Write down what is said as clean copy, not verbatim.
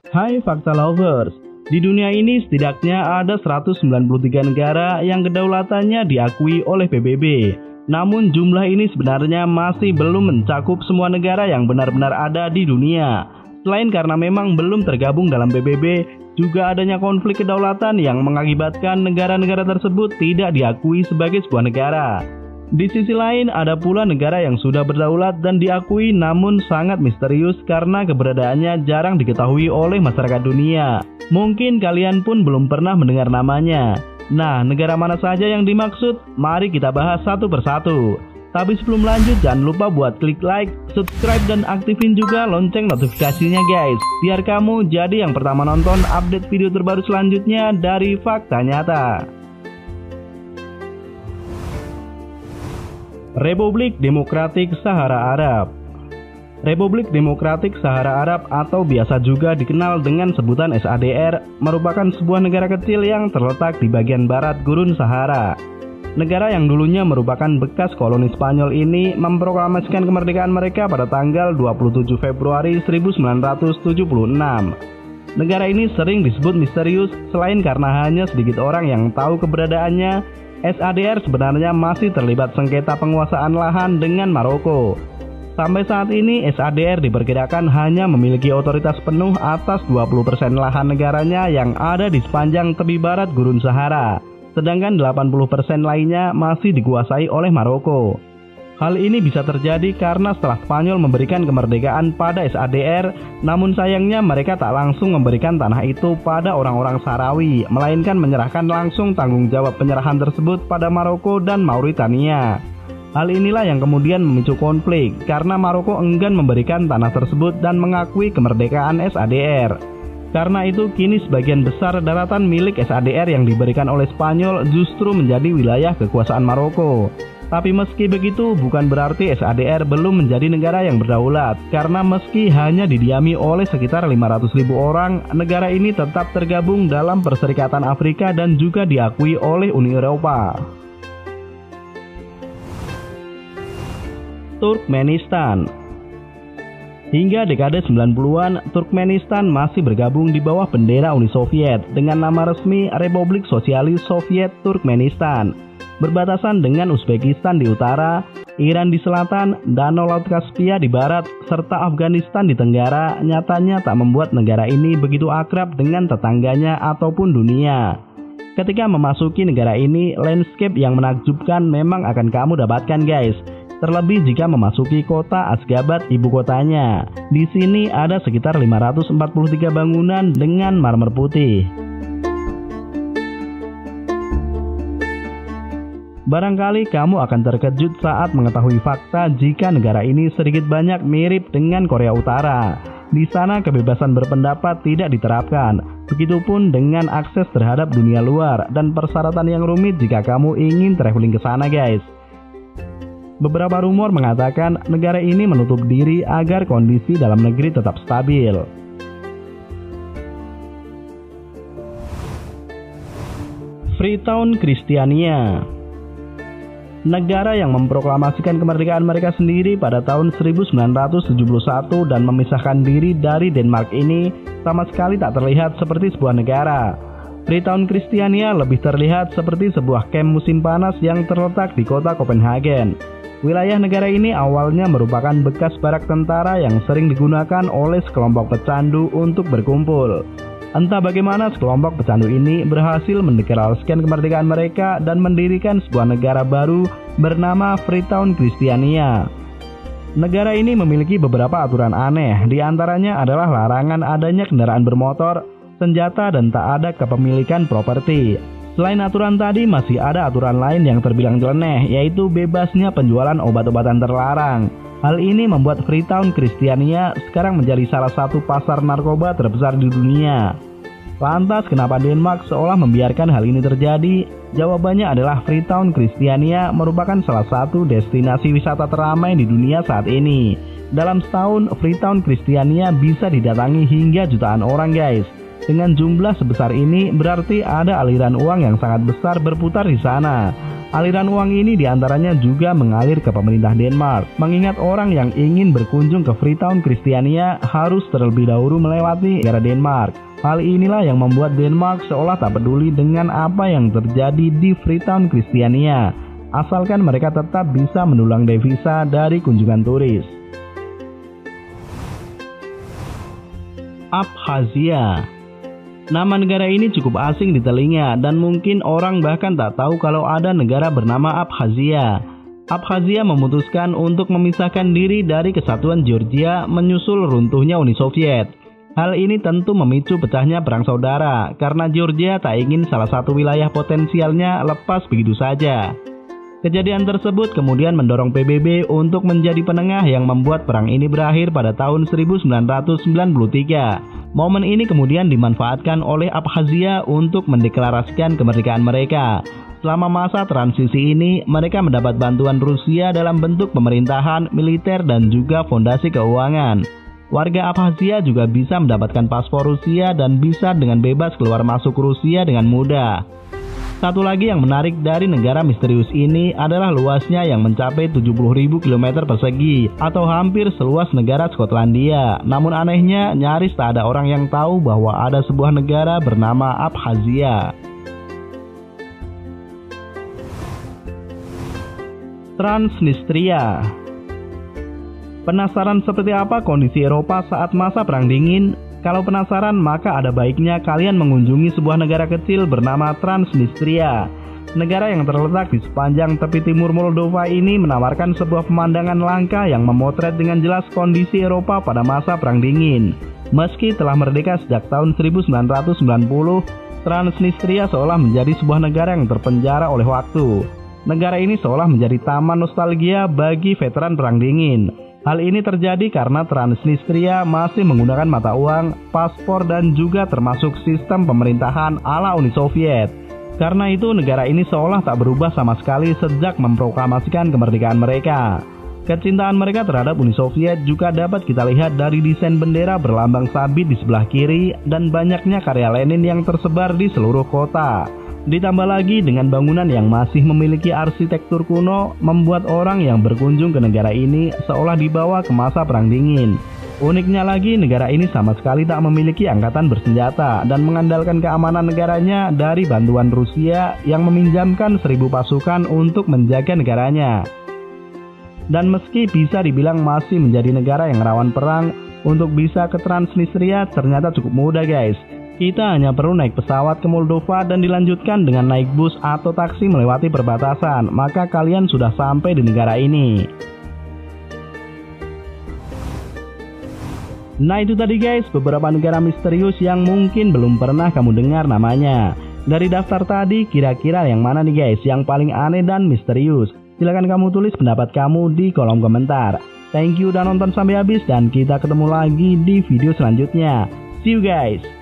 Hai Fakta Lovers, di dunia ini setidaknya ada 193 negara yang kedaulatannya diakui oleh PBB. Namun jumlah ini sebenarnya masih belum mencakup semua negara yang benar-benar ada di dunia. Selain karena memang belum tergabung dalam PBB, juga adanya konflik kedaulatan yang mengakibatkan negara-negara tersebut tidak diakui sebagai sebuah negara. Di sisi lain, ada pula negara yang sudah berdaulat dan diakui namun sangat misterius karena keberadaannya jarang diketahui oleh masyarakat dunia. Mungkin kalian pun belum pernah mendengar namanya. Nah, negara mana saja yang dimaksud? Mari kita bahas satu persatu. Tapi sebelum lanjut, jangan lupa buat klik like, subscribe, dan aktifin juga lonceng notifikasinya guys, biar kamu jadi yang pertama nonton update video terbaru selanjutnya dari Fakta Nyata. Republik Demokratik Sahara Arab. Republik Demokratik Sahara Arab atau biasa juga dikenal dengan sebutan SADR merupakan sebuah negara kecil yang terletak di bagian barat Gurun Sahara. Negara yang dulunya merupakan bekas koloni Spanyol ini memproklamasikan kemerdekaan mereka pada tanggal 27 Februari 1976. Negara ini sering disebut misterius selain karena hanya sedikit orang yang tahu keberadaannya. SADR sebenarnya masih terlibat sengketa penguasaan lahan dengan Maroko. Sampai saat ini SADR diperkirakan hanya memiliki otoritas penuh atas 20% lahan negaranya yang ada di sepanjang tepi barat Gurun Sahara, sedangkan 80% lainnya masih dikuasai oleh Maroko. Hal ini bisa terjadi karena setelah Spanyol memberikan kemerdekaan pada SADR, namun sayangnya mereka tak langsung memberikan tanah itu pada orang-orang Sahrawi, melainkan menyerahkan langsung tanggung jawab penyerahan tersebut pada Maroko dan Mauritania. Hal inilah yang kemudian memicu konflik, karena Maroko enggan memberikan tanah tersebut dan mengakui kemerdekaan SADR. Karena itu kini sebagian besar daratan milik SADR yang diberikan oleh Spanyol justru menjadi wilayah kekuasaan Maroko. Tapi meski begitu bukan berarti SADR belum menjadi negara yang berdaulat, karena meski hanya didiami oleh sekitar 500.000 orang, negara ini tetap tergabung dalam Perserikatan Afrika dan juga diakui oleh Uni Eropa. Turkmenistan. Hingga dekade 90-an, Turkmenistan masih bergabung di bawah bendera Uni Soviet dengan nama resmi Republik Sosialis Soviet Turkmenistan. Berbatasan dengan Uzbekistan di utara, Iran di selatan, Danau Laut Kaspia di barat, serta Afghanistan di tenggara, nyatanya tak membuat negara ini begitu akrab dengan tetangganya ataupun dunia. Ketika memasuki negara ini, landscape yang menakjubkan memang akan kamu dapatkan guys. Terlebih jika memasuki kota Ashgabat, ibu kotanya. Di sini ada sekitar 543 bangunan dengan marmer putih. Barangkali kamu akan terkejut saat mengetahui fakta jika negara ini sedikit banyak mirip dengan Korea Utara. Di sana kebebasan berpendapat tidak diterapkan. Begitupun dengan akses terhadap dunia luar dan persyaratan yang rumit jika kamu ingin traveling ke sana guys. Beberapa rumor mengatakan negara ini menutup diri agar kondisi dalam negeri tetap stabil. Freetown, Kristiania. Negara yang memproklamasikan kemerdekaan mereka sendiri pada tahun 1971 dan memisahkan diri dari Denmark ini sama sekali tak terlihat seperti sebuah negara. Freetown, Kristiania lebih terlihat seperti sebuah kamp musim panas yang terletak di kota Copenhagen. Wilayah negara ini awalnya merupakan bekas barak tentara yang sering digunakan oleh sekelompok pecandu untuk berkumpul. Entah bagaimana sekelompok pecandu ini berhasil mendeklarasikan kemerdekaan mereka dan mendirikan sebuah negara baru bernama Freetown, Kristiania. Negara ini memiliki beberapa aturan aneh, di antaranya adalah larangan adanya kendaraan bermotor, senjata, dan tak ada kepemilikan properti. Selain aturan tadi, masih ada aturan lain yang terbilang nyeleneh, yaitu bebasnya penjualan obat-obatan terlarang. Hal ini membuat Freetown, Kristiania sekarang menjadi salah satu pasar narkoba terbesar di dunia. Lantas kenapa Denmark seolah membiarkan hal ini terjadi? Jawabannya adalah Freetown, Kristiania merupakan salah satu destinasi wisata teramai di dunia saat ini. Dalam setahun, Freetown, Kristiania bisa didatangi hingga jutaan orang guys. Dengan jumlah sebesar ini berarti ada aliran uang yang sangat besar berputar di sana. Aliran uang ini diantaranya juga mengalir ke pemerintah Denmark, mengingat orang yang ingin berkunjung ke Freetown Christiania harus terlebih dahulu melewati negara Denmark. Hal inilah yang membuat Denmark seolah tak peduli dengan apa yang terjadi di Freetown Christiania, asalkan mereka tetap bisa mendulang devisa dari kunjungan turis. Abkhazia. Nama negara ini cukup asing di telinga dan mungkin orang bahkan tak tahu kalau ada negara bernama Abkhazia. Abkhazia memutuskan untuk memisahkan diri dari kesatuan Georgia menyusul runtuhnya Uni Soviet. Hal ini tentu memicu pecahnya perang saudara karena Georgia tak ingin salah satu wilayah potensialnya lepas begitu saja. Kejadian tersebut kemudian mendorong PBB untuk menjadi penengah yang membuat perang ini berakhir pada tahun 1993. Momen ini kemudian dimanfaatkan oleh Abkhazia untuk mendeklarasikan kemerdekaan mereka. Selama masa transisi ini, mereka mendapat bantuan Rusia dalam bentuk pemerintahan, militer, dan juga fondasi keuangan. Warga Abkhazia juga bisa mendapatkan paspor Rusia dan bisa dengan bebas keluar masuk Rusia dengan mudah. Satu lagi yang menarik dari negara misterius ini adalah luasnya yang mencapai 70.000 km persegi atau hampir seluas negara Skotlandia. Namun anehnya nyaris tak ada orang yang tahu bahwa ada sebuah negara bernama Abkhazia. Transnistria. Penasaran seperti apa kondisi Eropa saat masa Perang Dingin? Kalau penasaran, maka ada baiknya kalian mengunjungi sebuah negara kecil bernama Transnistria. Negara yang terletak di sepanjang tepi timur Moldova ini menawarkan sebuah pemandangan langka yang memotret dengan jelas kondisi Eropa pada masa Perang Dingin. Meski telah merdeka sejak tahun 1990, Transnistria seolah menjadi sebuah negara yang terpenjara oleh waktu. Negara ini seolah menjadi taman nostalgia bagi veteran Perang Dingin. Hal ini terjadi karena Transnistria masih menggunakan mata uang, paspor, dan juga termasuk sistem pemerintahan ala Uni Soviet. Karena itu negara ini seolah tak berubah sama sekali sejak memproklamasikan kemerdekaan mereka. Kecintaan mereka terhadap Uni Soviet juga dapat kita lihat dari desain bendera berlambang sabit di sebelah kiri dan banyaknya karya Lenin yang tersebar di seluruh kota. Ditambah lagi dengan bangunan yang masih memiliki arsitektur kuno, membuat orang yang berkunjung ke negara ini seolah dibawa ke masa Perang Dingin. Uniknya lagi, negara ini sama sekali tak memiliki angkatan bersenjata dan mengandalkan keamanan negaranya dari bantuan Rusia yang meminjamkan 1.000 pasukan untuk menjaga negaranya. Dan meski bisa dibilang masih menjadi negara yang rawan perang, untuk bisa ke Transnistria ternyata cukup mudah guys. Kita hanya perlu naik pesawat ke Moldova dan dilanjutkan dengan naik bus atau taksi melewati perbatasan, maka kalian sudah sampai di negara ini. Nah itu tadi guys, beberapa negara misterius yang mungkin belum pernah kamu dengar namanya. Dari daftar tadi, kira-kira yang mana nih guys yang paling aneh dan misterius? Silahkan kamu tulis pendapat kamu di kolom komentar. Thank you udah nonton sampai habis dan kita ketemu lagi di video selanjutnya. See you guys!